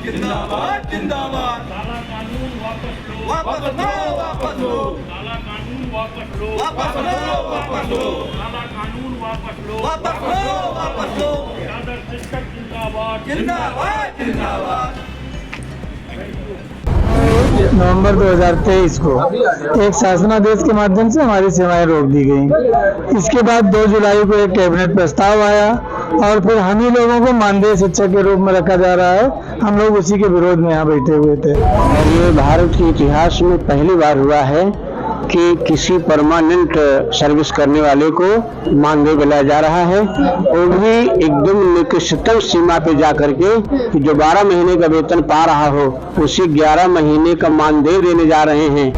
जिंदाबाद जिंदाबाद। काला कानून वापस लो, वापस लो, वापस लो, काला कानून वापस लो, वापस लो, वापस लो, काला कानून वापस लो, वापस लो, वापस लो। चादर शिक्षक जिंदाबाद जिंदाबाद जिंदाबाद। नवंबर 2023 को एक शासनादेश के माध्यम से हमारी सेवाएं रोक दी गई। इसके बाद 2 जुलाई को एक कैबिनेट प्रस्ताव आया और फिर हम ही लोगों को मानदेय शिक्षक के रूप में रखा जा रहा है। हम लोग उसी के विरोध में यहाँ बैठे हुए थे। और ये भारत के इतिहास में पहली बार हुआ है कि किसी परमानेंट सर्विस करने वाले को मानदेय दिलाया जा रहा है, वो भी एकदम निकृष्टतम सीमा पे जा करके कि जो 12 महीने का वेतन पा रहा हो उसी 11 महीने का मानदेय देने जा रहे हैं।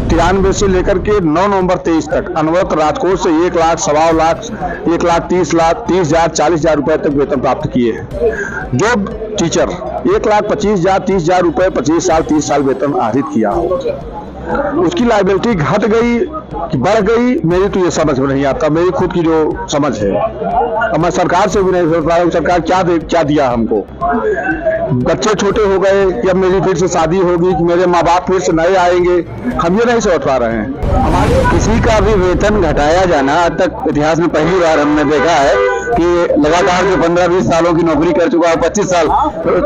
93 से लेकर के 9 नवंबर 23 तक अनवरत राजकोट से 1 लाख, 1.25 लाख, 1 लाख 30 लाख, 30,000, 40,000 रुपए तक वेतन प्राप्त किए हैं। जो टीचर 1,25,000, 30,000 रुपए 25 साल 30 साल वेतन अर्जित किया हो, उसकी लायबिलिटी घट गई कि बढ़ गई, मेरी तो ये समझ में नहीं आता। मेरी खुद की जो समझ है, अब मैं सरकार से भी नहीं समझ पा रहा हूँ सरकार क्या दिया हमको। बच्चे छोटे हो गए या मेरी फिर से शादी होगी कि मेरे माँ बाप फिर से नए आएंगे, हम ये नहीं समझ पा रहे हैं। हमारे किसी का भी वेतन घटाया जाना आज तक इतिहास में पहली बार हमने देखा है कि लगातार जो 15-20 सालों की नौकरी कर चुका है, 25 साल,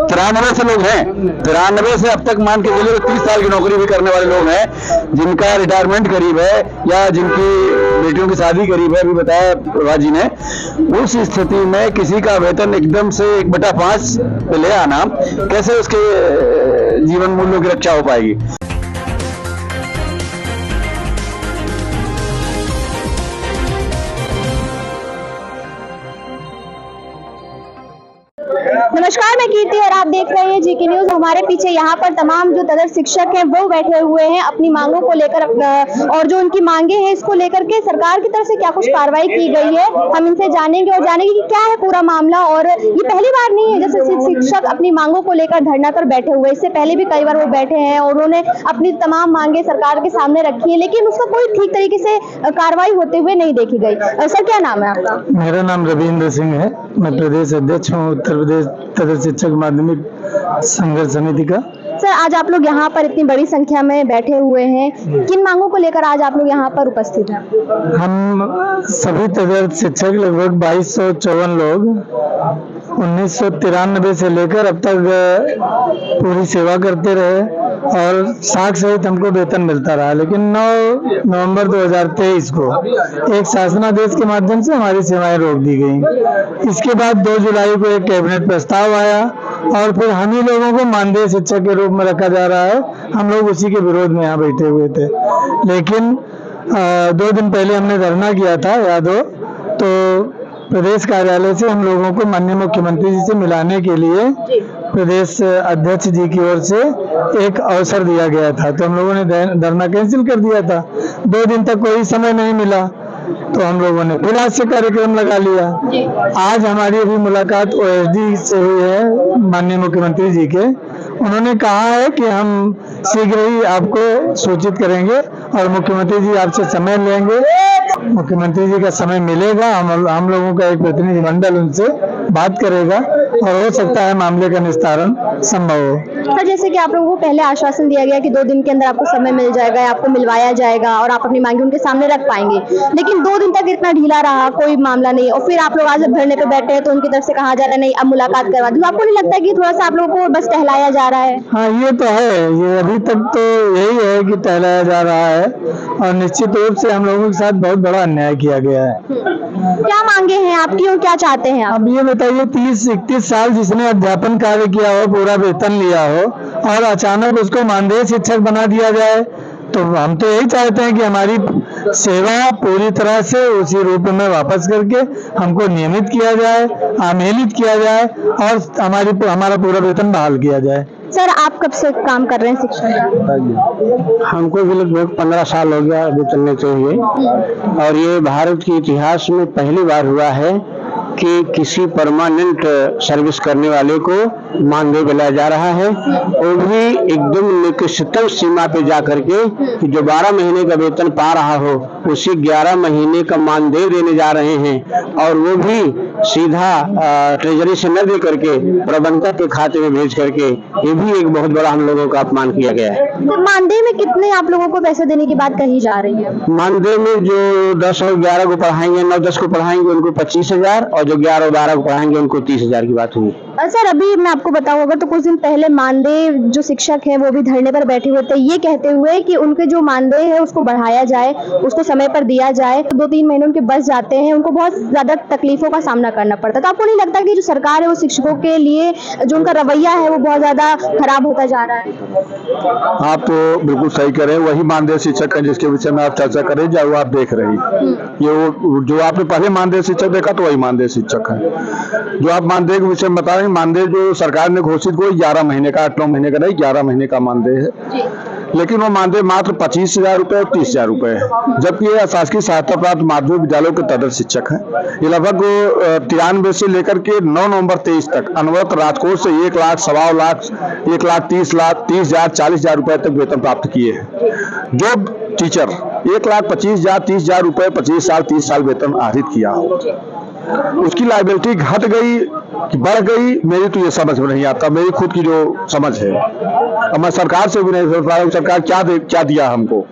93 से लोग हैं, 93 से अब तक मान के चलिए 30 साल की नौकरी भी करने वाले लोग हैं जिनका रिटायरमेंट करीब है या जिनकी बेटियों की शादी करीब है, अभी बताया प्रभा जी ने। उस स्थिति में किसी का वेतन एकदम से 1/5 पे ले आना, कैसे उसके जीवन मूल्यों की रक्षा हो पाएगी। नमस्कार, मैं कीर्ति और आप देख रहे हैं जीके न्यूज। हमारे पीछे यहाँ पर तमाम जो तदर्थ शिक्षक हैं वो बैठे हुए हैं अपनी मांगों को लेकर, और जो उनकी मांगे हैं इसको लेकर के सरकार की तरफ से क्या कुछ कार्रवाई की गई है हम इनसे जानेंगे और जानेंगे कि क्या है पूरा मामला। और ये पहली बार नहीं है जैसे शिक्षक अपनी मांगों को लेकर धरना पर बैठे हुए, इससे पहले भी कई बार वो बैठे हैं और उन्होंने अपनी तमाम मांगे सरकार के सामने रखी है, लेकिन उसका कोई ठीक तरीके से कार्रवाई होते हुए नहीं देखी गई। सर, क्या नाम है आपका? मेरा नाम रविंद्र सिंह है, मैं प्रदेश अध्यक्ष हूँ उत्तर प्रदेश तदर्थ शिक्षक माध्यमिक संघर्ष समिति का। सर, आज आप लोग यहाँ पर इतनी बड़ी संख्या में बैठे हुए हैं, किन मांगों को लेकर आज आप लोग यहाँ पर उपस्थित हैं? हम सभी तदर्थ शिक्षक लगभग 2254 लोग 1993 से लेकर अब तक पूरी सेवा करते रहे और साख सहित हमको वेतन मिलता रहा, लेकिन 9 नवंबर 2023 को एक शासनादेश के माध्यम से हमारी सेवाएं रोक दी गई। इसके बाद 2 जुलाई को एक कैबिनेट प्रस्ताव आया और फिर हम ही लोगों को मानदेय शिक्षक के रूप में रखा जा रहा है। हम लोग उसी के विरोध में यहाँ बैठे हुए थे, लेकिन 2 दिन पहले हमने धरना किया था, याद हो तो प्रदेश कार्यालय से हम लोगों को माननीय मुख्यमंत्री जी से मिलाने के लिए प्रदेश अध्यक्ष जी की ओर से एक अवसर दिया गया था, तो हम लोगों ने धरना कैंसिल कर दिया था। 2 दिन तक कोई समय नहीं मिला तो हम लोगों ने फिर आज से कार्यक्रम लगा लिया। आज हमारी अभी मुलाकात OSD से हुई है माननीय मुख्यमंत्री जी के। उन्होंने कहा है कि हम शीघ्र ही आपको सूचित करेंगे और मुख्यमंत्री जी आपसे समय लेंगे। मुख्यमंत्री जी का समय मिलेगा, हम लोगों का एक प्रतिनिधि मंडल उनसे बात करेगा और हो सकता है मामले का निस्तारण संभव हो। सर, जैसे कि आप लोगों को पहले आश्वासन दिया गया कि 2 दिन के अंदर आपको समय मिल जाएगा, आपको मिलवाया जाएगा और आप अपनी मांगे उनके सामने रख पाएंगे, लेकिन 2 दिन तक इतना ढीला रहा, कोई मामला नहीं, और फिर आप लोग आज धरने पे बैठे हैं तो उनकी तरफ से कहा जा रहा है नहीं अब मुलाकात करवा दूं। आपको नहीं लगता है कि थोड़ा सा आप लोगों को बस टहलाया जा रहा है? हाँ, ये तो है, ये अभी तक तो यही है कि टहलाया जा रहा है और निश्चित रूप से हम लोगों के साथ बहुत बड़ा अन्याय किया गया है। क्या मांगे हैं आपकी और क्या चाहते हैं आप? अब ये बताइए, 30-31 साल जिसने अध्यापन कार्य किया हो, पूरा वेतन लिया हो और अचानक उसको मानदेय शिक्षक बना दिया जाए, तो हम तो यही चाहते हैं कि हमारी सेवा पूरी तरह से उसी रूप में वापस करके हमको नियमित किया जाए, आमेलित किया जाए और हमारा पूरा वेतन बहाल किया जाए। सर, आप कब से काम कर रहे हैं शिक्षा का? हमको भी लगभग 15 साल हो गया वेतन लेते हुए, और ये भारत के इतिहास में पहली बार हुआ है कि किसी परमानेंट सर्विस करने वाले को मानदेय दिलाया जा रहा है, वो भी एकदम निकृष्टतम सीमा पे जा करके कि जो 12 महीने का वेतन पा रहा हो उसे 11 महीने का मानदेय देने जा रहे हैं, और वो भी सीधा ट्रेजरी से न दे करके प्रबंधक के खाते में भेज करके। ये भी एक बहुत बड़ा हम लोगों का अपमान किया गया है। तो मानदेय में कितने आप लोगों को पैसे देने की बात कही जा रही है? मानदेय में जो 10 और 11 को पढ़ाएंगे, 9-10 को पढ़ाएंगे उनको 25,000, और जो 11 और 12 को पढ़ाएंगे उनको 30,000 की बात हुई। सर, अभी मैं आपको बताऊं, अगर तो कुछ दिन पहले मानदेय जो शिक्षक हैं वो भी धरने पर बैठे हुए थे, ये कहते हुए कि उनके जो मानदेय है उसको बढ़ाया जाए, उसको समय पर दिया जाए। 2-3 महीने उनके बच जाते हैं, उनको बहुत ज्यादा तकलीफों का सामना करना पड़ता है। तो आपको नहीं लगता कि जो सरकार है वो शिक्षकों के लिए जो उनका रवैया है वो बहुत ज्यादा खराब होता जा रहा है? आप तो बिल्कुल सही करें, वही मानदेय शिक्षक है जिसके विषय में आप चर्चा करें, जो आप देख रहे हैं। ये जो आपने पहले मानदेय शिक्षक देखा तो वही मानदेय शिक्षक है। जो आप मानदेय के विषय में बता रहे हैं, मानदेय जो सरकार ने घोषित को 11 महीने का, 8-9 महीने का नहीं, 11 महीने का मानदेय है, लेकिन वो मानदेय मात्र 25,000 रुपए और 30,000 रुपए है। जबकि ये शासकीय सहायता प्राप्त माध्यमिक विद्यालयों के तदर्थ शिक्षक है। ये लगभग 93 से लेकर के 9 नवंबर 23 तक अनवरत राजकोष से 1 लाख, 1.25 लाख, 1,30,000, 40,000 रुपए तक वेतन प्राप्त किए हैं। जो टीचर 1,25,000, 30,000 रुपए 25 साल, 30 साल वेतन अर्जित किया, उसकी लायबिलिटी घट गई कि बढ़ गई, मेरी तो ये समझ में नहीं आता। मेरी खुद की जो समझ है, अब मैं सरकार से भी नहीं समझ पा रहा हूँ सरकार क्या दिया हमको।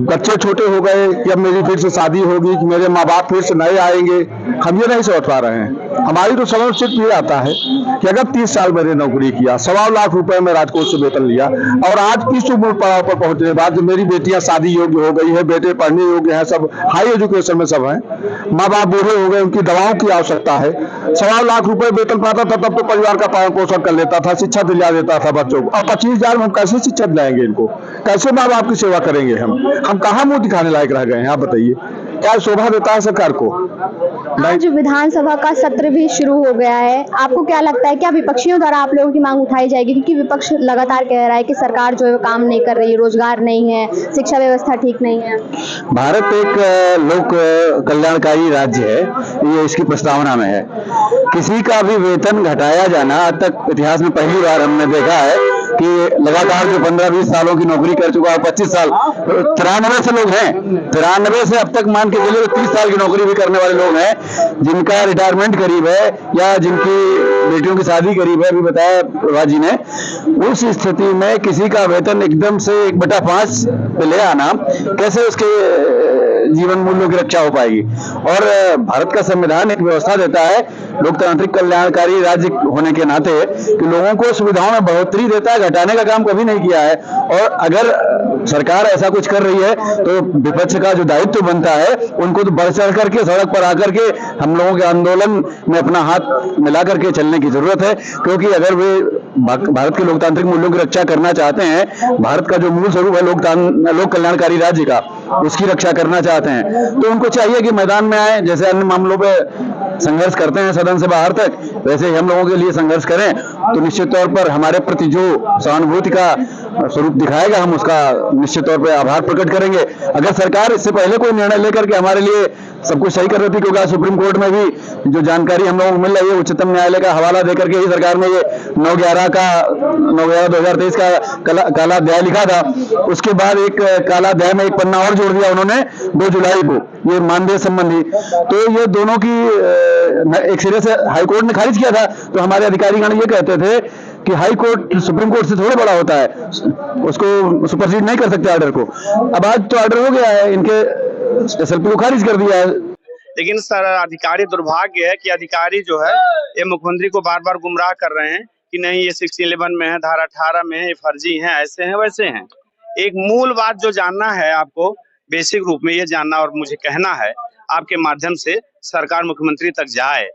बच्चे छोटे हो गए, या मेरी फिर से शादी होगी कि मेरे माँ बाप फिर से नए आएंगे, हम ये नहीं समझ पा रहे हैं। हमारी तो समझ सिर्फ ये आता है कि अगर 30 साल मैंने नौकरी किया, 1.25 लाख रुपए में राजकोष से वेतन लिया, और आज इस उम्र पड़ाव पर पहुंचने के बाद मेरी बेटियां शादी योग्य हो गई है, बेटे पढ़ने योग्य हैं, सब हाई एजुकेशन में सब हैं, माँ बाप बूढ़े हो गए, उनकी दवाओं की आवश्यकता है, 1.25 लाख रुपए वेतन पाता था, तब तो परिवार का पालन पोषण कर लेता था, शिक्षा दिला देता था बच्चों को। अब 25,000 में हम कैसे शिक्षा दिलाएंगे इनको? कैसे माँ बाप की सेवा करेंगे? हम कहाँ मुंह दिखाने लायक रह गए हैं? आप बताइए, क्या शोभा देता है सरकार को? आज विधानसभा का सत्र भी शुरू हो गया है, आपको क्या लगता है, क्या विपक्षियों द्वारा आप लोगों की मांग उठाई जाएगी? क्योंकि विपक्ष लगातार कह रहा है कि सरकार जो है काम नहीं कर रही, रोजगार नहीं है, शिक्षा व्यवस्था ठीक नहीं है। भारत एक लोक कल्याणकारी राज्य है, ये इसकी प्रस्तावना में है। किसी का भी वेतन घटाया जाना आज तक इतिहास में पहली बार हमने देखा है कि लगातार जो 15-20 सालों की नौकरी कर चुका है, 25 साल, 93 से लोग हैं, 93 से अब तक मान के चलिए 30 साल की नौकरी भी करने वाले लोग हैं, जिनका रिटायरमेंट करीब है या जिनकी बेटियों की शादी करीब है, अभी बताया प्रभा जी ने। उस स्थिति में किसी का वेतन एकदम से 1/5 पे ले आना, कैसे उसके जीवन मूल्यों की रक्षा हो पाएगी? और भारत का संविधान एक व्यवस्था देता है, लोकतांत्रिक कल्याणकारी राज्य होने के नाते, कि लोगों को सुविधाओं में बढ़ोतरी देता है, घटाने का काम कभी नहीं किया है। और अगर सरकार ऐसा कुछ कर रही है तो विपक्ष का जो दायित्व बनता है, उनको तो बढ़ चढ़ करके सड़क पर आकर के हम लोगों के आंदोलन में अपना हाथ मिला करके चलने की जरूरत है। क्योंकि अगर वे भारत के लोकतांत्रिक मूल्यों की रक्षा करना चाहते हैं, भारत का जो मूल स्वरूप है लोक कल्याणकारी राज्य का, उसकी रक्षा करना चाहते हैं, तो उनको चाहिए कि मैदान में आए। जैसे अन्य मामलों पे संघर्ष करते हैं सदन से बाहर तक, वैसे ही हम लोगों के लिए संघर्ष करें, तो निश्चित तौर पर हमारे प्रति जो सहानुभूति का स्वरूप दिखाएगा, हम उसका निश्चित तौर पर आभार प्रकट करेंगे। अगर सरकार इससे पहले कोई निर्णय लेकर के हमारे लिए सब कुछ सही कर रही थी, क्योंकि सुप्रीम कोर्ट में भी जो जानकारी हम लोगों को मिल रही है, उच्चतम न्यायालय का हवाला देकर के ही सरकार ने ये 9/11/2023 का काला अध्याय लिखा था। उसके बाद एक काला अध्याय में एक पन्ना और जोड़ दिया उन्होंने 2 जुलाई को, ये मानदेय संबंधी। तो ये दोनों की एक सिरे से हाई कोर्ट ने खारिज किया था। तो हमारे अधिकारीगण ये कहते थे कि हाई कोर्ट सुप्रीम कोर्ट से थोड़ा बड़ा होता है, उसको सुपरसीड नहीं कर सकते ऑर्डर को। अब आज तो ऑर्डर हो गया है, इनके SLP को खारिज कर दिया है। लेकिन सर, अधिकारी दुर्भाग्य है कि अधिकारी जो है ये मुख्यमंत्री को बार बार गुमराह कर रहे हैं कि नहीं ये 1611 में है, धारा 18 में है, ये फर्जी है, ऐसे हैं वैसे हैं। एक मूल बात जो जानना है आपको, बेसिक रूप में ये जानना और मुझे कहना है आपके माध्यम से सरकार मुख्यमंत्री तक जाए,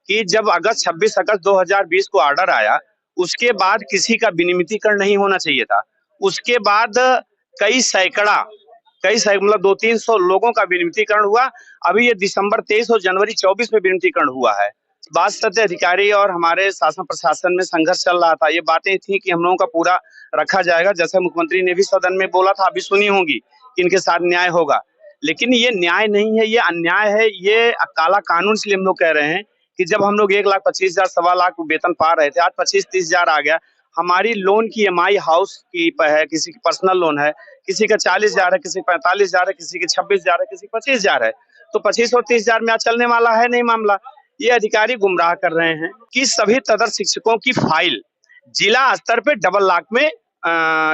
कि जब 26 अगस्त 2020 को ऑर्डर आया, उसके बाद किसी का विनियमितीकरण नहीं होना चाहिए था। उसके बाद कई सैकड़ा मतलब 200-300 लोगों का विनियमितीकरण हुआ। अभी ये दिसंबर 23 और जनवरी 24 में विनियमितीकरण हुआ है। बात सत्य, अधिकारी और हमारे शासन प्रशासन में संघर्ष चल रहा था। ये बातें थी कि हम लोगों का पूरा रखा जाएगा, जैसे मुख्यमंत्री ने भी सदन में बोला था, अभी सुनी होंगी कि इनके साथ न्याय होगा। लेकिन ये न्याय नहीं है, ये अन्याय है, ये काला कानून। इसलिए हम लोग कह रहे हैं कि जब हम लोग 1,25,000 सवा लाख वेतन पा रहे थे, आज 25-30,000 आ गया। हमारी लोन की EMI हाउस की है, किसी की पर्सनल लोन है, किसी का 40,000 है, किसी का 45,000 है, किसी की 26,000 है, किसी का 25,000 है। तो 25 और 30,000 में आज चलने वाला है नहीं मामला। ये अधिकारी गुमराह कर रहे हैं कि सभी तदर्थ शिक्षकों की फाइल जिला स्तर पे डबल लाख में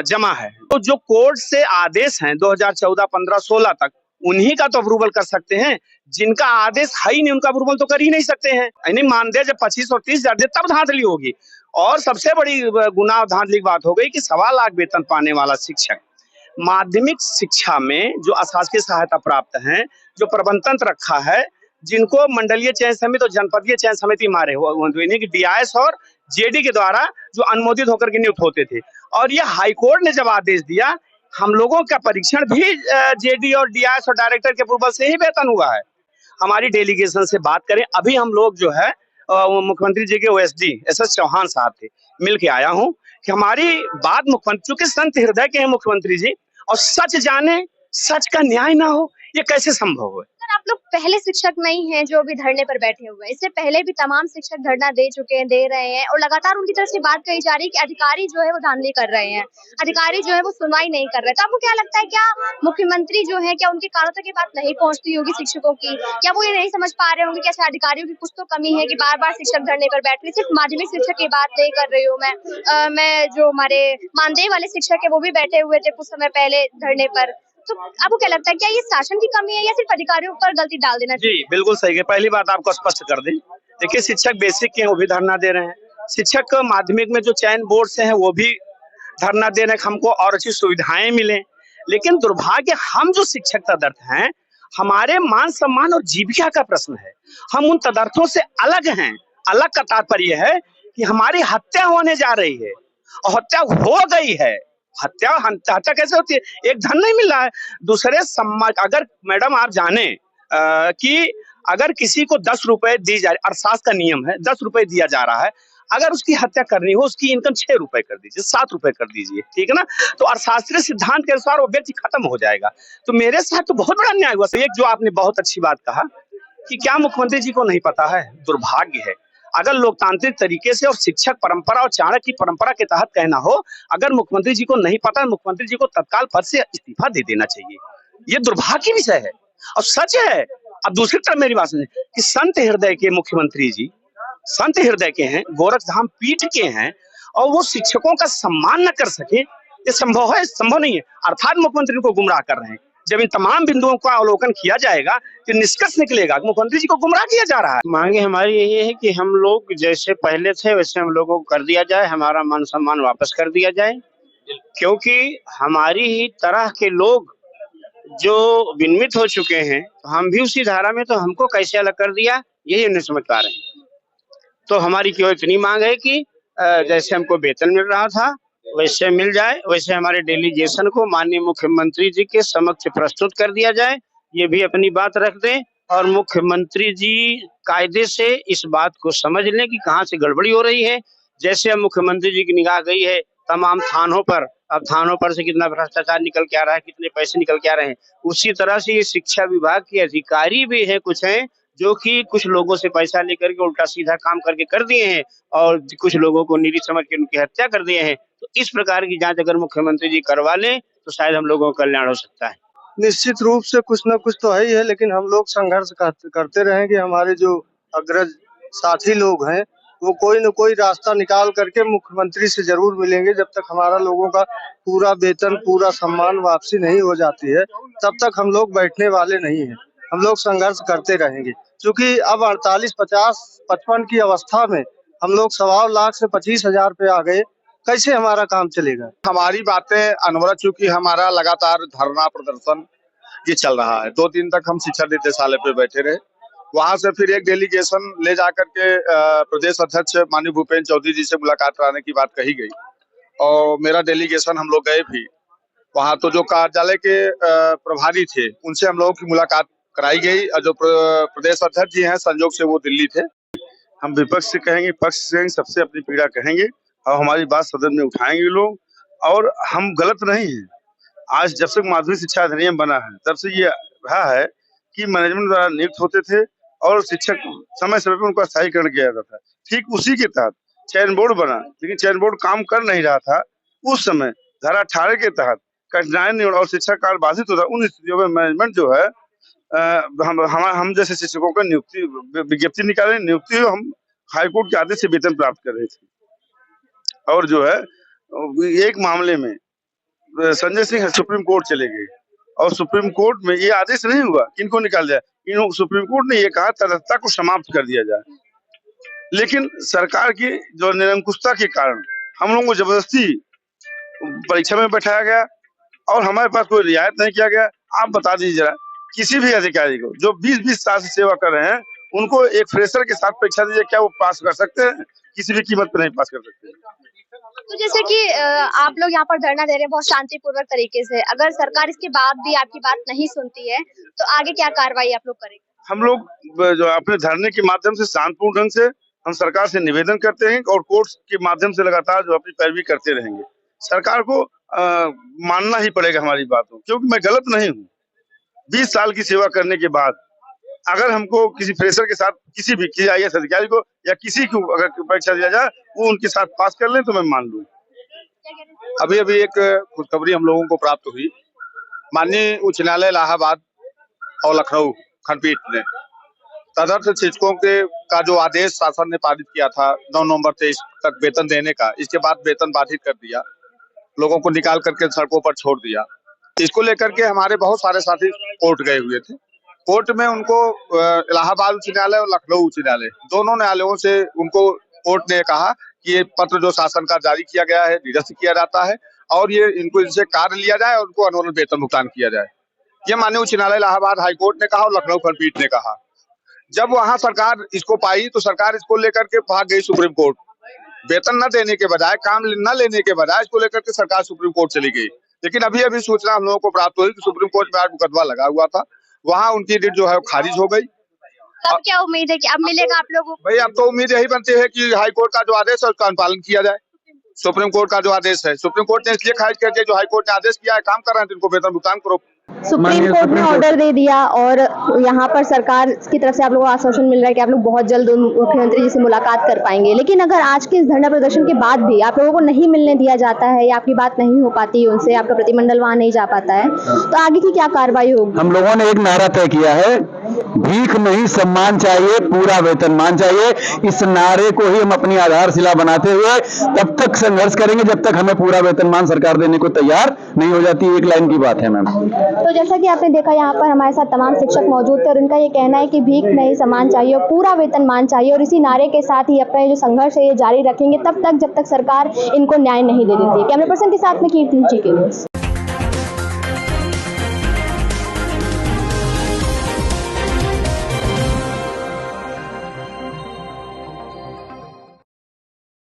जमा है। तो जो कोर्ट से आदेश हैं 2014, 15, 16 तक, उन्हीं का तो अप्रूवल कर सकते हैं। जिनका आदेश है ही नहीं, उनका अप्रूवल तो कर ही नहीं सकते हैं। यानी मानदेय जब 25 और 30,000 दे तब धांधली होगी। और सबसे बड़ी गुनाह धांधली की बात हो गई कि 1.25 लाख वेतन पाने वाला शिक्षक माध्यमिक शिक्षा में जो अशासकीय सहायता प्राप्त हैं, जो प्रबंध तंत्र रखा है, जिनको मंडलीय चयन समिति और जनपदीय चयन समिति मारे हुए कि DIS और JD के द्वारा जो अनुमोदित होकर के नियुक्त होते थे। और ये हाईकोर्ट ने जब आदेश दिया, हम लोगों का परीक्षण भी JD और DIS और डायरेक्टर के अप्रूवल से ही वेतन हुआ है। हमारी डेलीगेशन से बात करें, अभी हम लोग जो है मुख्यमंत्री जी के OSD SS चौहान साहब थे, मिल के आया हूँ कि हमारी बात मुख्यमंत्री, चूंकि संत हृदय के हैं मुख्यमंत्री जी, और सच जाने सच का न्याय ना हो, ये कैसे संभव है। आप लोग पहले शिक्षक नहीं हैं जो अभी धरने पर बैठे हुए हैं, इससे पहले भी तमाम शिक्षक धरना दे चुके हैं, दे रहे हैं, और लगातार उनकी तरफ से बात कही जा रही है कि अधिकारी जो है वो धांधली कर रहे हैं, अधिकारी जो है वो सुनवाई नहीं कर रहे। तो आपको क्या लगता है, क्या मुख्यमंत्री जो है, क्या उनके कानों तक ये बात नहीं पहुंचती होगी शिक्षकों की? क्या वो ये नहीं समझ पा रहे होंगे कि अच्छा अधिकारियों की कुछ तो कमी है कि बार बार शिक्षक धरने पर बैठ रहे? सिर्फ माध्यमिक शिक्षक की बात नहीं कर रही हूँ मैं जो हमारे मानदेय वाले शिक्षक है वो भी बैठे हुए थे कुछ समय पहले धरने पर। तो आपको क्या लगता है, क्या ये शासन की कमी है या सिर्फ अधिकारियों पर गलती डाल देना चाहिए? जी बिल्कुल सही है। पहली बात आपको स्पष्ट कर दें, देखिए शिक्षक बेसिक के हैं, वो भी धरना दे रहे हैं। शिक्षक माध्यमिक में जो चयन बोर्ड से हैं वो भी धरना दे रहे हैं, हमको और अच्छी सुविधाएं मिले। लेकिन दुर्भाग्य, हम जो शिक्षक तदर्थ हैं, हमारे मान सम्मान और जीविका का प्रश्न है। हम उन तदर्थों से अलग हैं। अलग का तात्पर्य है कि हमारी हत्या होने जा रही है और हत्या हो गई है। हत्या कैसे होती है? एक धन नहीं मिल रहा है, दूसरे सम्मान। अगर मैडम आप जाने कि अगर किसी को 10 रुपए दी जा रही, अर्थशास्त्र का नियम है, 10 रुपए दिया जा रहा है, अगर उसकी हत्या करनी हो, उसकी इनकम 6 रुपए कर दीजिए, 7 रुपए कर दीजिए, ठीक है ना? तो अर्थशास्त्रीय सिद्धांत के अनुसार वो व्यक्ति खत्म हो जाएगा। तो मेरे साथ तो बहुत बड़ा अन्याय हुआ। एक जो आपने बहुत अच्छी बात कहा कि क्या मुख्यमंत्री जी को नहीं पता है? दुर्भाग्य है। अगर लोकतांत्रिक तरीके से और शिक्षक परंपरा और चाणक्य की परंपरा के तहत कहना हो, अगर मुख्यमंत्री जी को नहीं पता, मुख्यमंत्री जी को तत्काल पद से इस्तीफा दे देना चाहिए। ये दुर्भाग्य की विषय है और सच है। अब दूसरी तरफ मेरी बात सुनिए कि संत हृदय के मुख्यमंत्री जी संत हृदय के हैं, गोरखधाम पीठ के हैं, और वो शिक्षकों का सम्मान न कर सके, ये संभव है? संभव नहीं है। अर्थात मुख्यमंत्री को गुमराह कर रहे हैं। जब इन तमाम बिंदुओं का अवलोकन किया जाएगा तो निष्कर्ष निकलेगा कि मुख्यमंत्री जी को गुमराह किया जा रहा है। मांगे हमारी यही है कि हम लोग जैसे पहले थे वैसे हम लोगों को कर दिया जाए, हमारा मान सम्मान वापस कर दिया जाए, क्योंकि हमारी ही तरह के लोग जो विन्मित हो चुके हैं, हम भी उसी धारा में, तो हमको कैसे अलग कर दिया, यही नहीं समझ पा रहे हैं। तो हमारी केवल इतनी मांग है कि जैसे हमको वेतन मिल रहा था वैसे मिल जाए, वैसे हमारे डेलीगेशन को माननीय मुख्यमंत्री जी के समक्ष प्रस्तुत कर दिया जाए। ये भी अपनी बात रख दें और मुख्यमंत्री जी कायदे से इस बात को समझ लें कि कहाँ से गड़बड़ी हो रही है। जैसे अब मुख्यमंत्री जी की निगाह गई है तमाम थानों पर, अब थानों पर से कितना भ्रष्टाचार निकल के आ रहा है, कितने पैसे निकल के आ रहे हैं, उसी तरह से ये शिक्षा विभाग के अधिकारी भी है, कुछ हैं जो कि कुछ लोगों से पैसा लेकर के उल्टा सीधा काम करके कर दिए हैं और कुछ लोगों को निरीह समझ के उनकी हत्या कर दिए हैं। तो इस प्रकार की जांच अगर मुख्यमंत्री जी करवा लें तो शायद हम लोगों का कल्याण हो सकता है। निश्चित रूप से कुछ न कुछ तो है ही है, लेकिन हम लोग संघर्ष करते रहेंगे। हमारे जो अग्रज साथी लोग हैं वो कोई न कोई रास्ता निकाल करके मुख्यमंत्री से जरूर मिलेंगे। जब तक हमारा लोगों का पूरा वेतन, पूरा सम्मान वापसी नहीं हो जाती है, तब तक हम लोग बैठने वाले नहीं हैं। हम लोग संघर्ष करते रहेंगे, क्योंकि अब 48, 50, 55 की अवस्था में हम लोग 1.25 लाख से 25,000 पे आ गए। कैसे हमारा काम चलेगा? हमारी बातें अनवरत, चूंकि हमारा लगातार धरना प्रदर्शन ये चल रहा है। 2 दिन तक हम शिक्षा निदेशालय पे बैठे रहे, वहां से फिर एक डेलीगेशन ले जाकर के प्रदेश अध्यक्ष माननीय भूपेंद्र चौधरी जी से मुलाकात कराने की बात कही गई और मेरा डेलीगेशन हम लोग गए भी वहां। तो जो कार्यालय के प्रभारी थे उनसे हम लोगों की मुलाकात कराई गई और जो प्रदेश अध्यक्ष जी हैं संजोग से वो दिल्ली थे। हम विपक्ष से कहेंगे, पक्ष से कहेंगे, सबसे अपनी पीड़ा कहेंगे और हमारी बात सदन में उठाएंगे लोग। और हम गलत नहीं हैं। आज जब से माध्यमिक शिक्षा अधिनियम बना है तब से ये रहा है कि मैनेजमेंट द्वारा नियुक्त होते थे और शिक्षक समय समय पर उनका स्थायीकरण किया जाता था। ठीक उसी के तहत चयन बोर्ड बना, लेकिन चयन बोर्ड काम कर नहीं रहा था। उस समय धारा 18 के तहत कठिनाई और शिक्षा कार्य बाधित होता, उन स्थितियों में मैनेजमेंट जो है हम जैसे शिक्षकों का नियुक्ति विज्ञप्ति निकाले, नियुक्ति हम हाईकोर्ट के आदेश से वेतन प्राप्त कर रहे थे। और जो है एक मामले में संजय सिंह सुप्रीम कोर्ट चले गए और सुप्रीम कोर्ट में ये आदेश नहीं हुआ कि इनको निकाल जाए, सुप्रीम कोर्ट ने ये कहा तटस्थता को समाप्त कर दिया जाए। लेकिन सरकार की जो निरंकुशता के कारण हम लोगों को जबरदस्ती परीक्षा में बैठाया गया और हमारे पास कोई रियायत नहीं किया गया। आप बता दीजिए जरा, किसी भी अधिकारी को जो 20-20 साल से सेवा कर रहे हैं, उनको एक फ्रेशर के साथ परीक्षा दीजिए, क्या वो पास कर सकते हैं? किसी भी कीमत पर नहीं पास कर सकते। तो जैसे कि आप लोग यहाँ पर धरना दे रहे हैं बहुत शांतिपूर्वक तरीके से, अगर सरकार इसके बाद भी आपकी बात नहीं सुनती है तो आगे क्या कार्रवाई आप लोग करेंगे? हम लोग जो अपने धरने के माध्यम से शांतिपूर्ण ढंग से हम सरकार से निवेदन करते हैं और कोर्ट के माध्यम से लगातार जो अपनी पैरवी करते रहेंगे। सरकार को मानना ही पड़ेगा हमारी बातों, क्योंकि मैं गलत नहीं हूँ। 20 साल की सेवा करने के बाद अगर हमको किसी फ्रेशर के साथ किसी IAS अधिकारी को या किसी को अगर परीक्षा दिया जाए, वो उनके साथ पास कर लें तो मैं मान लूँ। अभी एक खुशखबरी हम लोगों को प्राप्त हुई। माननीय उच्च न्यायालय इलाहाबाद और लखनऊ खंडपीठ ने तदर्थ शिक्षकों का जो आदेश शासन ने पारित किया था 9 नवंबर 23 तक वेतन देने का, इसके बाद वेतन बाधित कर दिया, लोगों को निकाल करके सड़कों पर छोड़ दिया। इसको लेकर के हमारे बहुत सारे साथी कोर्ट गए हुए थे। कोर्ट में उनको इलाहाबाद उच्च न्यायालय और लखनऊ उच्च न्यायालय दोनों न्यायालयों से उनको कोर्ट ने कहा कि ये पत्र जो शासन का जारी किया गया है निरस्त किया जाता है और ये इनको इनसे कार्य लिया जाए और उनको अनुरोध वेतन भुगतान किया जाए। ये माननीय उच्च न्यायालय इलाहाबाद हाईकोर्ट ने कहा और लखनऊ खंडपीठ ने कहा। जब वहां सरकार इसको पाई तो सरकार इसको लेकर के भाग गई सुप्रीम कोर्ट। वेतन न देने के बजाय, काम न लेने के बजाय इसको लेकर के सरकार सुप्रीम कोर्ट चली गई। लेकिन अभी सूचना हम लोगों को प्राप्त हुई कि सुप्रीम कोर्ट में आज मुकदमा लगा हुआ था, वहां उनकी रिट जो है खारिज हो गई। अब क्या उम्मीद है कि अब मिलेगा आप लोगों को? भाई अब तो उम्मीद यही बनती है कि हाई कोर्ट का जो आदेश है उसका अनुपालन किया जाए। सुप्रीम कोर्ट का जो आदेश है, सुप्रीम कोर्ट ने इसलिए खारिज कर दिया, जो हाई कोर्ट ने आदेश किया है काम कर रहे हैं तो इनको वेतन भुगतान करो। सुप्रीम कोर्ट ने ऑर्डर दे दिया और यहाँ पर सरकार की तरफ से आप लोगों को आश्वासन मिल रहा है कि आप लोग बहुत जल्द मुख्यमंत्री जी से मुलाकात कर पाएंगे। लेकिन अगर आज के इस धरना प्रदर्शन के बाद भी आप लोगों को नहीं मिलने दिया जाता है या आपकी बात नहीं हो पाती है उनसे, आपका प्रतिमंडल वहाँ नहीं जा पाता है, तो आगे की क्या कार्रवाई होगी? हम लोगों ने एक नारा तय किया है, भीख नहीं सम्मान चाहिए, पूरा वेतनमान चाहिए। इस नारे को ही हम अपनी आधारशिला बनाते हुए तब तक संघर्ष करेंगे जब तक हमें पूरा वेतनमान सरकार देने को तैयार नहीं हो जाती। एक लाइन की बात है मैम। तो जैसा कि आपने देखा यहाँ पर हमारे साथ तमाम शिक्षक मौजूद थे और उनका ये कहना है कि भीख नहीं सम्मान चाहिए और पूरा वेतनमान चाहिए, और इसी नारे के साथ ही अपना जो संघर्ष है ये जारी रखेंगे तब तक जब तक सरकार इनको न्याय नहीं दे देती है। कैमरा पर्सन के साथ में कीर्ति, GK न्यूज़।